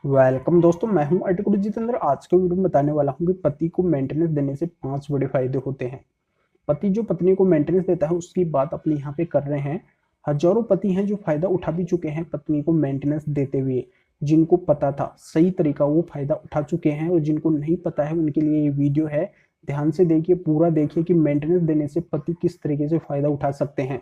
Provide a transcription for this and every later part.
Welcome दोस्तों, मैं हूं अर्टिकुल जितेंद्र। आज के वीडियो में बताने वाला हूं कि पति को मेंटेनेंस देने से 5 बड़े फायदे होते हैं। पति जो पत्नी को मेंटेनेंस देता है उसकी बात अपने यहाँ पे कर रहे हैं। हजारों पति हैं जो फायदा उठा भी चुके हैं पत्नी को मेंटेनेंस देते हुए। जिनको पता था सही तरीका वो फायदा उठा चुके हैं, और जिनको नहीं पता है उनके लिए ये वीडियो है। ध्यान से देखिए, पूरा देखिए कि मेंटेनेंस देने से पति किस तरीके से फायदा उठा सकते हैं।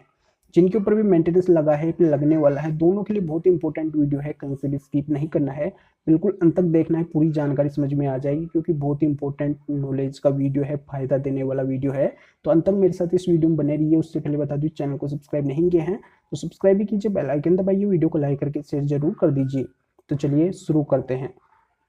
जिनके ऊपर भी मेंटेनेंस लगा है, लगने वाला है, दोनों के लिए बहुत इंपॉर्टेंट वीडियो है। कहीं से भी स्किप नहीं करना है, बिल्कुल अंत तक देखना है, पूरी जानकारी समझ में आ जाएगी, क्योंकि बहुत ही इंपॉर्टेंट नॉलेज का वीडियो है, फायदा देने वाला वीडियो है। तो अंत तक मेरे साथ इस वीडियो में बने रहिए। उससे पहले बता दूं, चैनल को सब्सक्राइब नहीं किए हैं तो सब्सक्राइब भी कीजिए, बेल आइकन दबाइए, वीडियो को लाइक करके शेयर जरूर कर दीजिए। तो चलिए शुरू करते हैं।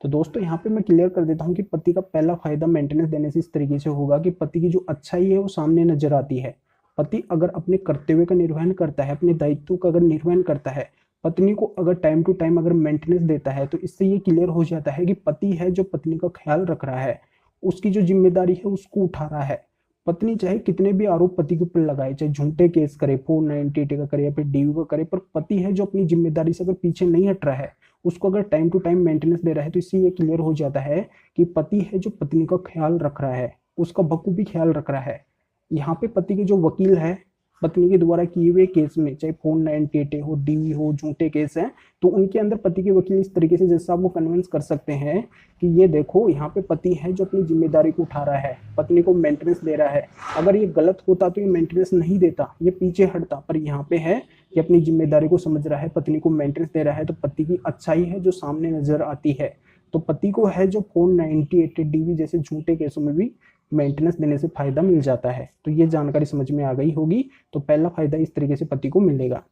तो दोस्तों, यहाँ पे मैं क्लियर कर देता हूँ कि पति का पहला फायदा मेंटेनेंस देने से इस तरीके से होगा कि पति की जो अच्छाई है वो सामने नजर आती है। पति अगर अपने कर्तव्य का निर्वहन करता है, अपने दायित्व का अगर निर्वहन करता है, पत्नी को अगर टाइम टू टाइम अगर मेंटेनेंस देता है, तो इससे ये क्लियर हो जाता है कि पति है जो पत्नी का ख्याल रख रहा है, उसकी जो जिम्मेदारी है उसको उठा रहा है। पत्नी चाहे कितने भी आरोप पति के ऊपर लगाए, चाहे झूठे केस करे, 498 का करे या फिर डीयू का करे, पर पति है जो अपनी जिम्मेदारी से अगर पीछे नहीं हट रहा है, उसको अगर टाइम टू टाइम मेंटेनेंस दे रहा है, तो इससे ये क्लियर हो जाता है कि पति है जो पत्नी का ख्याल रख रहा है, उसका बखूबी ख्याल रख रहा है। यहाँ पे पति के जो वकील है, पत्नी के द्वारा किए हुए केस में, चाहे 498 हो, डीवी हो, झूठे केस हैं, तो उनके अंदर पति के वकील इस तरीके से जैसा वो कन्विंस कर सकते हैं कि ये देखो, यहाँ पे पति है जो अपनी जिम्मेदारी को उठा रहा है, पत्नी को मेंटेनेंस दे रहा है। अगर ये गलत होता तो ये मेंटेनेंस नहीं देता, ये पीछे हटता, पर यहाँ पे है कि अपनी जिम्मेदारी को समझ रहा है, पत्नी को मेंटेनेंस दे रहा है, तो पति की अच्छाई है जो सामने नजर आती है। तो पति को है जो 498 डीवी जैसे झूठे केसों में भी मेंटेनेंस देने से फायदा मिल जाता है। तो ये जानकारी समझ में आ गई होगी। तो पहला फायदा इस तरीके से पति को मिलेगा।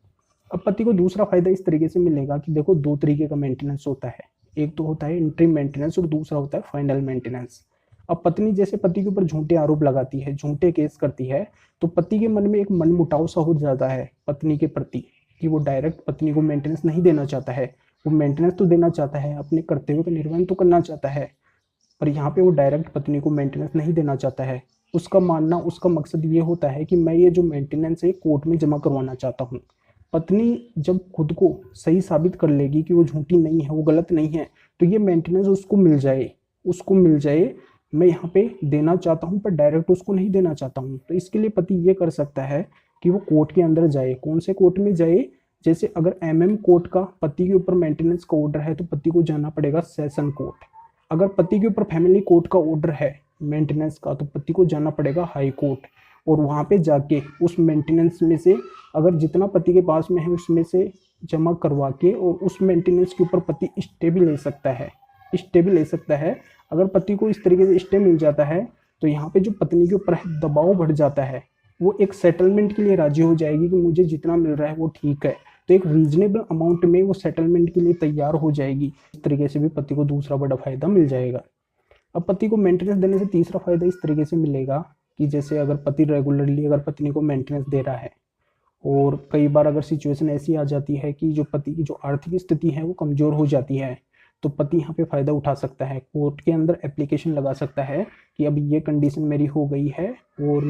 अब पति को दूसरा फायदा इस तरीके से मिलेगा कि देखो, दो तरीके का मेंटेनेंस होता है। एक तो होता है इंटरिम मेंटेनेंस और दूसरा होता है फाइनल मेंटेनेंस। अब पत्नी जैसे पति के ऊपर झूठे आरोप लगाती है, झूठे केस करती है, तो पति के मन में एक मनमुटाव सा हो जाता है पत्नी के प्रति, कि वो डायरेक्ट पत्नी को मेंटेनेंस नहीं देना चाहता है। वो मेंटेनेंस तो देना चाहता है, अपने कर्तव्य का निर्वहन तो करना चाहता है, पर यहाँ पे वो डायरेक्ट पत्नी को मेंटेनेंस नहीं देना चाहता है। उसका मानना, उसका मकसद ये होता है कि मैं ये जो मेंटेनेंस है कोर्ट में जमा करवाना चाहता हूँ। पत्नी जब खुद को सही साबित कर लेगी कि वो झूठी नहीं है, वो गलत नहीं है, तो ये मेंटेनेंस उसको मिल जाए, उसको मिल जाए। मैं यहाँ पे देना चाहता हूँ पर डायरेक्ट उसको नहीं देना चाहता हूँ। तो इसके लिए पति ये कर सकता है कि वो कोर्ट के अंदर जाए। कौन से कोर्ट में जाए? जैसे अगर एमएम कोर्ट का पति के ऊपर मेंटेनेंस का ऑर्डर है, तो पति को जाना पड़ेगा सेशन कोर्ट। अगर पति के ऊपर फैमिली कोर्ट का ऑर्डर है मेंटेनेंस का, तो पति को जाना पड़ेगा हाई कोर्ट। और वहाँ पे जाके उस मेंटेनेंस में से अगर जितना पति के पास में है उसमें से जमा करवा के, और उस मेंटेनेंस के ऊपर पति स्टे भी ले सकता है, स्टे भी ले सकता है। अगर पति को इस तरीके से स्टे मिल जाता है, तो यहाँ पे जो पत्नी के ऊपर दबाव बढ़ जाता है, वो एक सेटलमेंट के लिए राजी हो जाएगी कि मुझे जितना मिल रहा है वो ठीक है। तो एक रीजनेबल अमाउंट में वो सेटलमेंट के लिए तैयार हो जाएगी। इस तरीके से भी पति को दूसरा बड़ा फायदा मिल जाएगा। अब पति को मेंटेनेंस देने से तीसरा फायदा इस तरीके से मिलेगा कि जैसे अगर पति रेगुलरली अगर पत्नी को मेंटेनेंस दे रहा है, और कई बार अगर सिचुएशन ऐसी आ जाती है कि जो पति की जो आर्थिक स्थिति है वो कमजोर हो जाती है, तो पति यहाँ पे फायदा उठा सकता है, कोर्ट के अंदर एप्लीकेशन लगा सकता है कि अब ये कंडीशन मेरी हो गई है, और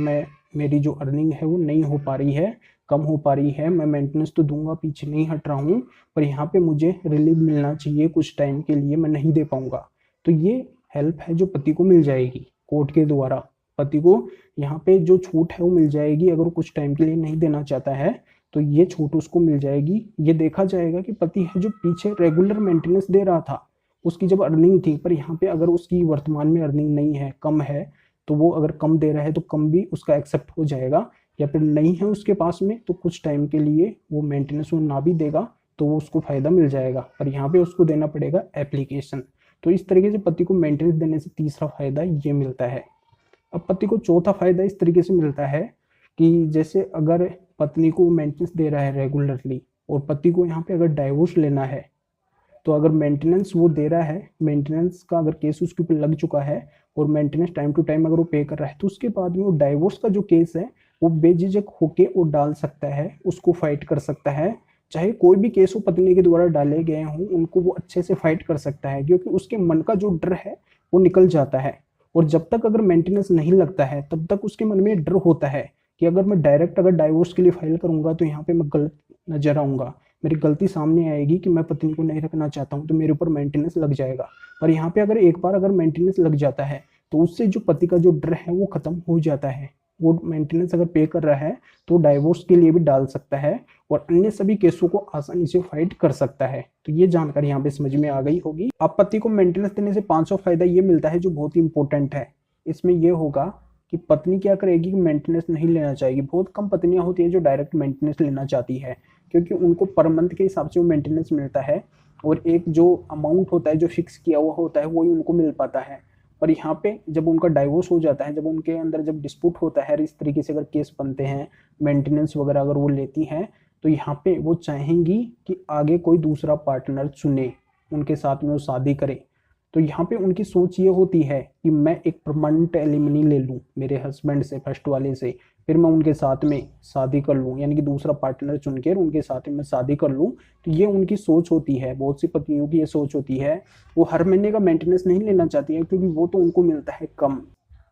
मेरी जो अर्निंग है वो नहीं हो पा रही है, कम हो पा रही है, मैं मेंटेनेंस तो दूंगा, पीछे नहीं हट रहा हूँ, पर यहाँ पे मुझे रिलीफ मिलना चाहिए कुछ टाइम के लिए, मैं नहीं दे पाऊंगा। तो ये हेल्प है जो पति को मिल जाएगी कोर्ट के द्वारा। पति को यहाँ पे जो छूट है वो मिल जाएगी। अगर वो कुछ टाइम के लिए नहीं देना चाहता है, तो ये छूट उसको मिल जाएगी। ये देखा जाएगा कि पति है जो पीछे रेगुलर मेंटेनेंस दे रहा था, उसकी जब अर्निंग थी, पर यहाँ पे अगर उसकी वर्तमान में अर्निंग नहीं है, कम है, तो वो अगर कम दे रहा है तो कम भी उसका एक्सेप्ट हो जाएगा। या फिर नहीं है उसके पास में, तो कुछ टाइम के लिए वो मेंटेनेंस वो ना भी देगा तो वो उसको फायदा मिल जाएगा, पर यहाँ पे उसको देना पड़ेगा एप्लीकेशन। तो इस तरीके से पति को मेंटेनेंस देने से तीसरा फायदा ये मिलता है। अब पति को चौथा फायदा इस तरीके से मिलता है कि जैसे अगर पत्नी को मेंटेनेंस दे रहा है रेगुलरली, और पति को यहाँ पे अगर डाइवोर्स लेना है, तो अगर मेंटेनेंस वो दे रहा है, मेंटेनेंस का अगर केस उसके ऊपर लग चुका है, और मेंटेनेंस टाइम टू टाइम अगर वो पे कर रहा है, तो उसके बाद में वो डाइवोर्स का जो केस है वो बेझिझक होके वो डाल सकता है, उसको फाइट कर सकता है। चाहे कोई भी केस वो पत्नी के द्वारा डाले गए हों, उनको वो अच्छे से फाइट कर सकता है, क्योंकि उसके मन का जो डर है वो निकल जाता है। और जब तक अगर मेंटेनेंस नहीं लगता है, तब तक उसके मन में डर होता है कि अगर मैं डायरेक्ट अगर डाइवोर्स के लिए फाइल करूंगा तो यहाँ पे मैं गलत नजर आऊंगा, मेरी गलती सामने आएगी कि मैं पत्नी को नहीं रखना चाहता हूँ, तो मेरे ऊपर मेंटेनेंस लग जाएगा। पर यहाँ पे अगर एक बार अगर मेंटेनेंस लग जाता है तो उससे जो पति का जो डर है वो खत्म हो जाता है। वो मेंटेनेंस अगर पे कर रहा है तो डाइवोर्स के लिए भी डाल सकता है और अन्य सभी केसों को आसानी से फाइट कर सकता है। तो ये जानकारी यहाँ पे समझ में आ गई होगी। अब पति को मेंटेनेंस देने से 500 फायदा ये मिलता है जो बहुत ही इंपॉर्टेंट है। इसमें यह होगा कि पत्नी क्या करेगी कि मेंटेनेंस नहीं लेना चाहेगी। बहुत कम पत्नियां होती है जो डायरेक्ट मेंटेनेंस लेना चाहती है, क्योंकि उनको पर मंथ के हिसाब से वो मेंटेनेंस मिलता है और एक जो अमाउंट होता है जो फिक्स किया हुआ होता है वही उनको मिल पाता है। पर यहाँ पे जब उनका डाइवोर्स हो जाता है, जब उनके अंदर जब डिस्प्यूट होता है, इस तरीके से अगर केस बनते हैं, मेंटेनेंस वगैरह अगर वो लेती हैं, तो यहाँ पे वो चाहेंगी कि आगे कोई दूसरा पार्टनर चुने, उनके साथ में वो शादी करे। तो यहाँ पे उनकी सोच ये होती है कि मैं एक परमानेंट एलिमनी ले लूँ मेरे हस्बैंड से, फर्स्ट वाले से, फिर मैं उनके साथ में शादी कर लूँ, यानी कि दूसरा पार्टनर चुन के उनके साथ में शादी कर लूँ। तो ये उनकी सोच होती है, बहुत सी पत्नियों की ये सोच होती है। वो हर महीने का मेंटेनेंस नहीं लेना चाहती है क्योंकि वो तो उनको मिलता है कम।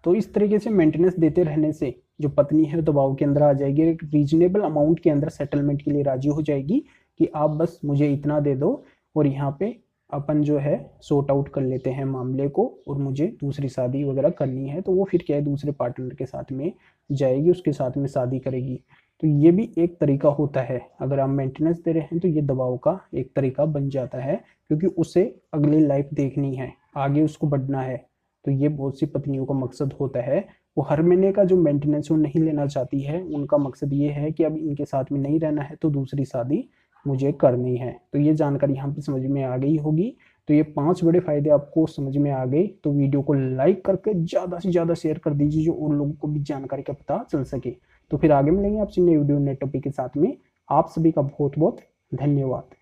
तो इस तरीके से मेंटेनेंस देते रहने से जो पत्नी है दबाव के अंदर आ जाएगी, एक रीजनेबल अमाउंट के अंदर सेटलमेंट के लिए राजी हो जाएगी कि आप बस मुझे इतना दे दो और यहाँ पे अपन जो है सॉर्ट आउट कर लेते हैं मामले को, और मुझे दूसरी शादी वगैरह करनी है। तो वो फिर क्या है, दूसरे पार्टनर के साथ में जाएगी, उसके साथ में शादी करेगी। तो ये भी एक तरीका होता है। अगर आप मेंटेनेंस दे रहे हैं तो ये दबाव का एक तरीका बन जाता है, क्योंकि उसे अगली लाइफ देखनी है, आगे उसको बढ़ना है। तो ये बहुत सी पत्नियों का मकसद होता है। वो हर महीने का जो मेंटेनेंस वो नहीं लेना चाहती है, उनका मकसद ये है कि अब इनके साथ में नहीं रहना है तो दूसरी शादी मुझे करनी है। तो ये जानकारी यहाँ पे समझ में आ गई होगी। तो ये 5 बड़े फायदे आपको समझ में आ गए तो वीडियो को लाइक करके ज़्यादा से ज़्यादा शेयर कर दीजिए, जो और लोगों को भी जानकारी का पता चल सके। तो फिर आगे मिलेंगे आपसे नए वीडियो नए टॉपिक के साथ में। आप सभी का बहुत बहुत धन्यवाद।